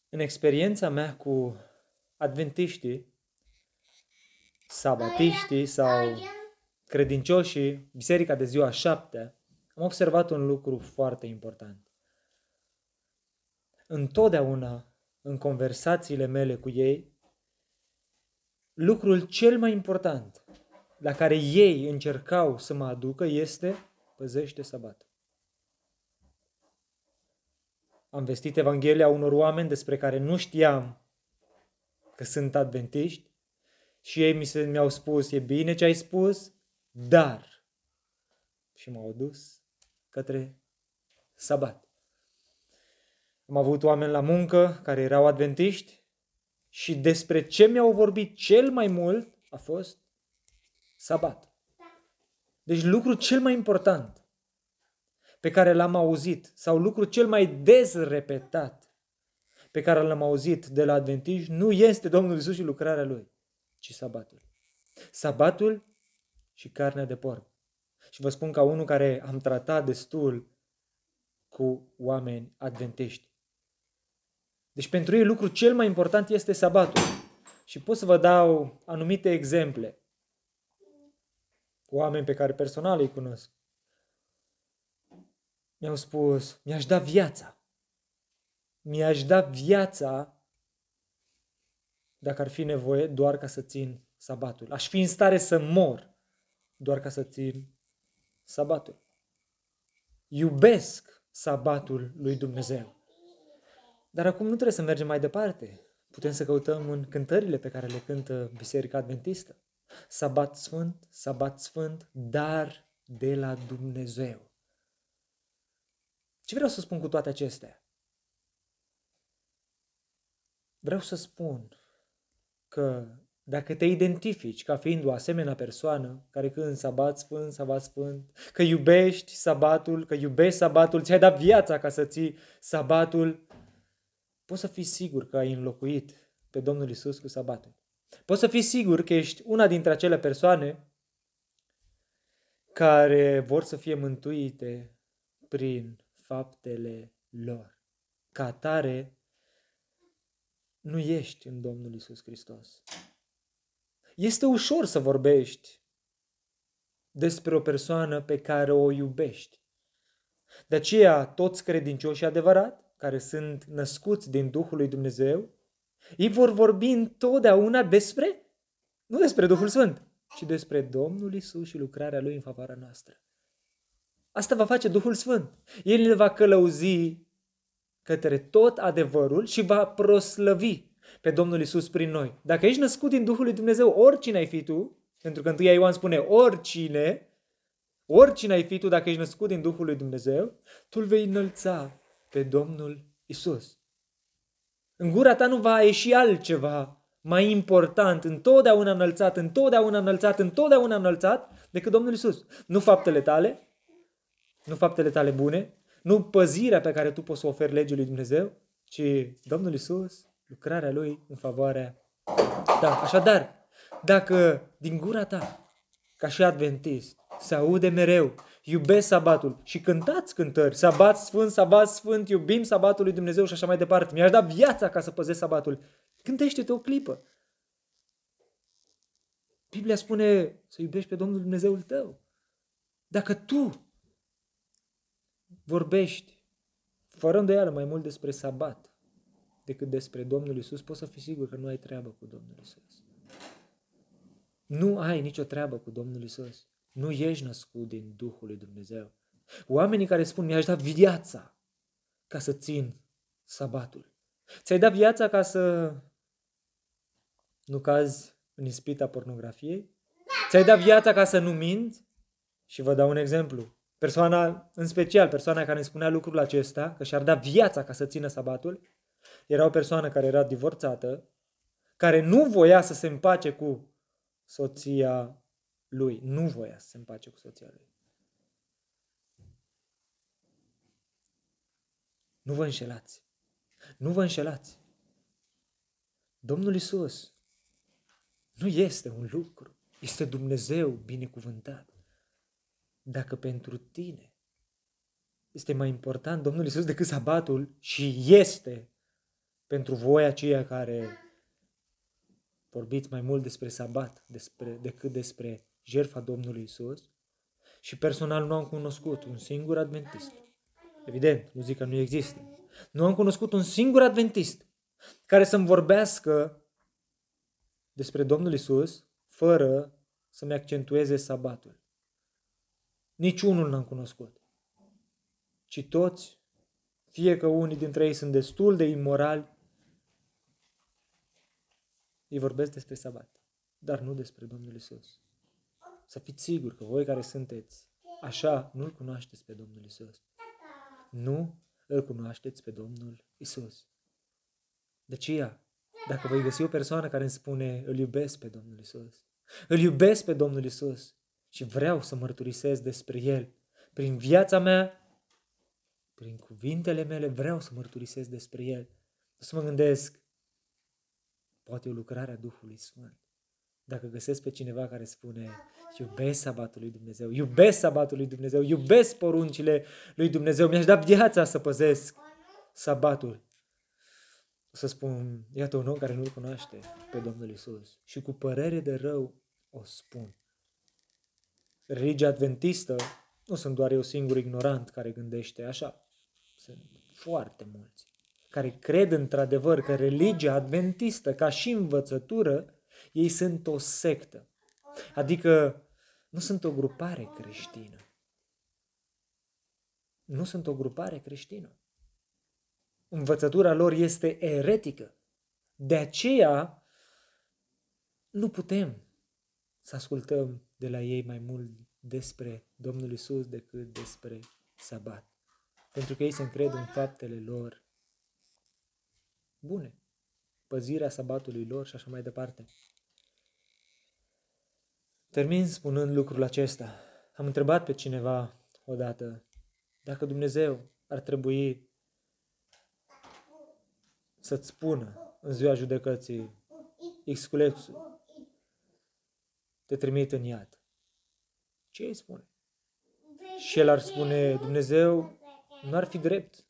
În experiența mea cu adventiștii, sabatiștii sau credincioșii, biserica de ziua 7, am observat un lucru foarte important. Întotdeauna, în conversațiile mele cu ei, lucrul cel mai important la care ei încercau să mă aducă este: păzește sabatul. Am vestit Evanghelia unor oameni despre care nu știam că sunt adventiști și ei mi-au spus: e bine ce ai spus, dar... Și m-au dus către sabat. Am avut oameni la muncă care erau adventiști și despre ce mi-au vorbit cel mai mult a fost sabat. Deci lucrul cel mai important pe care l-am auzit sau lucrul cel mai des repetat pe care l-am auzit de la adventiști nu este Domnul Iisus și lucrarea Lui, ci sabatul. Sabatul și carnea de porc. Și vă spun ca unul care am tratat destul cu oameni adventiști. Deci pentru ei lucrul cel mai important este sabatul. Și pot să vă dau anumite exemple. Oameni pe care personal îi cunosc. Mi-au spus: mi-aș da viața. Mi-aș da viața dacă ar fi nevoie doar ca să țin sabatul. Aș fi în stare să mor doar ca să țin sabatul. Iubesc sabatul lui Dumnezeu. Dar acum nu trebuie să mergem mai departe. Putem să căutăm în cântările pe care le cântă Biserica Adventistă. Sabat sfânt, dar de la Dumnezeu. Ce vreau să spun cu toate acestea? Vreau să spun că dacă te identifici ca fiind o asemenea persoană care cântă sabat sfânt, că iubești sabatul, că iubești sabatul, ți-ai dat viața ca să ții sabatul, poți să fii sigur că ai înlocuit pe Domnul Iisus cu sabatul. Poți să fii sigur că ești una dintre acele persoane care vor să fie mântuite prin faptele lor. Ca atare, nu ești în Domnul Iisus Hristos. Este ușor să vorbești despre o persoană pe care o iubești. De aceea, toți credincioșii adevărat, care sunt născuți din Duhul lui Dumnezeu, ei vor vorbi întotdeauna nu despre Duhul Sfânt, ci despre Domnul Iisus și lucrarea Lui în favoarea noastră. Asta va face Duhul Sfânt. El ne va călăuzi către tot adevărul și va proslăvi pe Domnul Iisus prin noi. Dacă ești născut din Duhul lui Dumnezeu, oricine ai fi tu, pentru că 1 Ioan spune oricine ai fi tu, dacă ești născut din Duhul lui Dumnezeu, tu îl vei înălța pe Domnul Iisus. În gura ta nu va ieși altceva mai important, întotdeauna înălțat decât Domnul Iisus. Nu faptele tale bune, nu păzirea pe care tu poți să oferi legii lui Dumnezeu, ci Domnul Iisus, lucrarea Lui în favoarea ta. Așadar, dacă din gura ta, ca și adventist, se aude mereu: iubesc sabatul, și cântați cântări, sabat sfânt, iubim sabatul lui Dumnezeu și așa mai departe, mi-aș da viața ca să păzesc sabatul, gândește-te o clipă. Biblia spune să iubești pe Domnul Dumnezeul tău. Dacă tu vorbești fără îndoială mai mult despre sabat decât despre Domnul Iisus, poți să fii sigur că nu ai treabă cu Domnul Iisus. Nu ai nicio treabă cu Domnul Iisus. Nu ești născut din Duhul lui Dumnezeu. Oamenii care spun: mi-aș da viața ca să țin sabatul. Ți-ai dat viața ca să nu cazi în ispita pornografiei? Ți-ai dat viața ca să nu minți? Și vă dau un exemplu. În special persoana care îmi spunea lucrul acesta, că și-ar da viața ca să țină sabatul, era o persoană care era divorțată, care nu voia să se împace cu soția lui. Nu voia să se împace cu soția lui. Nu vă înșelați. Nu vă înșelați. Domnul Iisus nu este un lucru. Este Dumnezeu binecuvântat. Dacă pentru tine este mai important Domnul Iisus decât sabatul, și este Pentru voi aceia care vorbiți mai mult despre sabat decât despre jertfa Domnului Isus, și personal nu am cunoscut un singur adventist. Evident, nu zic că nu există. Nu am cunoscut un singur adventist care să-mi vorbească despre Domnul Isus fără să-mi accentueze sabatul. Niciunul n-am cunoscut. Ci toți, fie că unii dintre ei sunt destul de imorali, îi vorbesc despre sabat, dar nu despre Domnul Isus. Să fiți siguri că voi care sunteți așa, nu-L cunoașteți pe Domnul Isus. Nu îl cunoașteți pe Domnul Isus. De aceea, dacă voi găsi o persoană care îmi spune, îl iubesc pe Domnul Isus, îl iubesc pe Domnul Isus și vreau să mărturisesc despre El, prin viața mea, prin cuvintele mele, vreau să mărturisesc despre El. O să mă gândesc, poate o lucrare a Duhului Sfânt. Dacă găsesc pe cineva care spune, iubesc sabatul lui Dumnezeu, iubesc sabatul lui Dumnezeu, iubesc poruncile lui Dumnezeu, mi-aș da viața să păzesc sabatul. O să spun, iată un om care nu-L cunoaște pe Domnul Isus. Și cu părere de rău o spun. Religia adventistă nu sunt doar eu singur ignorant care gândește așa. Sunt foarte mulți care cred într-adevăr că religia adventistă, ca și învățătură, ei sunt o sectă. Adică nu sunt o grupare creștină. Nu sunt o grupare creștină. Învățătura lor este eretică. De aceea nu putem să ascultăm de la ei mai mult despre Domnul Isus decât despre sabat. Pentru că ei se încred în faptele lor bune. Păzirea sabatului lor și așa mai departe. Termin spunând lucrul acesta. Am întrebat pe cineva odată dacă Dumnezeu ar trebui să-ți spună în ziua judecății, Xculexul, te trimit în iad. Ce îi spune? Și el ar spune, Dumnezeu nu ar fi drept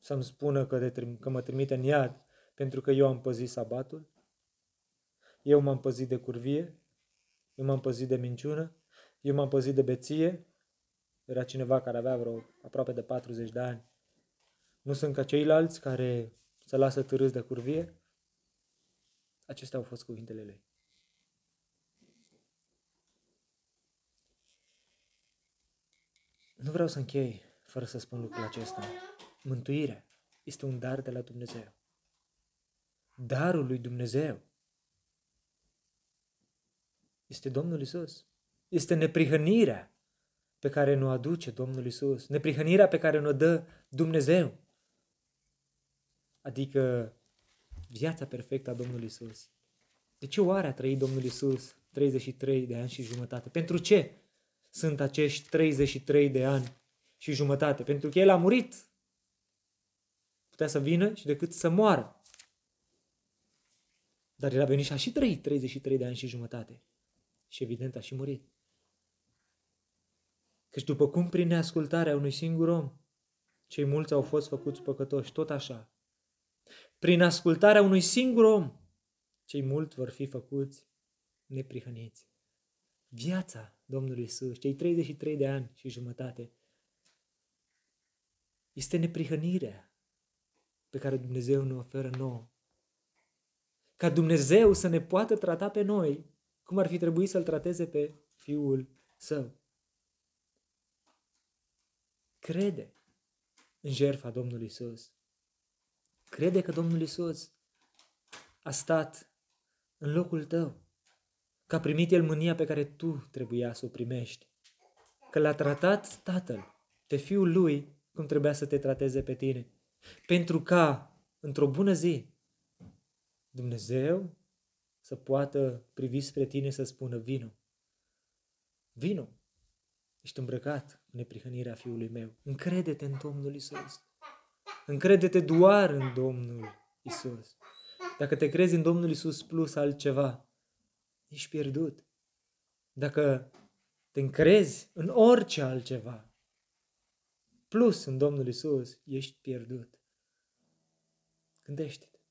să-mi spună că mă trimite în iad pentru că eu am păzit sabatul, eu m-am păzit de curvie, eu m-am păzit de minciună, eu m-am păzit de beție. Era cineva care avea vreo aproape de 40 de ani. Nu sunt ca ceilalți care se lasă târâți de curvie? Acestea au fost cuvintele lui. Nu vreau să închei fără să spun lucrul acesta. Mântuirea este un dar de la Dumnezeu. Darul lui Dumnezeu este Domnul Isus. Este neprihănirea pe care ne-o aduce Domnul Isus. Neprihănirea pe care ne-o dă Dumnezeu. Adică viața perfectă a Domnului Isus. De ce oare a trăit Domnul Isus 33 de ani și jumătate? Pentru ce sunt acești 33 de ani și jumătate? Pentru că El a murit. Putea să vină și decât să moară. Dar El a venit și a și trăit 33 de ani și jumătate. Și evident a și murit. Căci după cum prin neascultarea unui singur om, cei mulți au fost făcuți păcătoși, tot așa. Prin ascultarea unui singur om, cei mulți vor fi făcuți neprihăniți. Viața Domnului Isus, cei 33 de ani și jumătate, este neprihănirea pe care Dumnezeu ne oferă nouă. Ca Dumnezeu să ne poată trata pe noi cum ar fi trebuit să-L trateze pe Fiul Său. Crede în jertfa Domnului Isus. Crede că Domnul Isus a stat în locul tău, că a primit El mânia pe care tu trebuia să o primești, că L-a tratat Tatăl pe Fiul Lui cum trebuia să te trateze pe tine, pentru ca, într-o bună zi, Dumnezeu să poată privi spre tine să spună, vino, vino, ești îmbrăcat în neprihănirea Fiului meu. Încrede-te în Domnul Isus. Încrede-te doar în Domnul Isus. Dacă te crezi în Domnul Isus plus altceva, ești pierdut. Dacă te încrezi în orice altceva plus în Domnul Isus, ești pierdut. Gândește-te.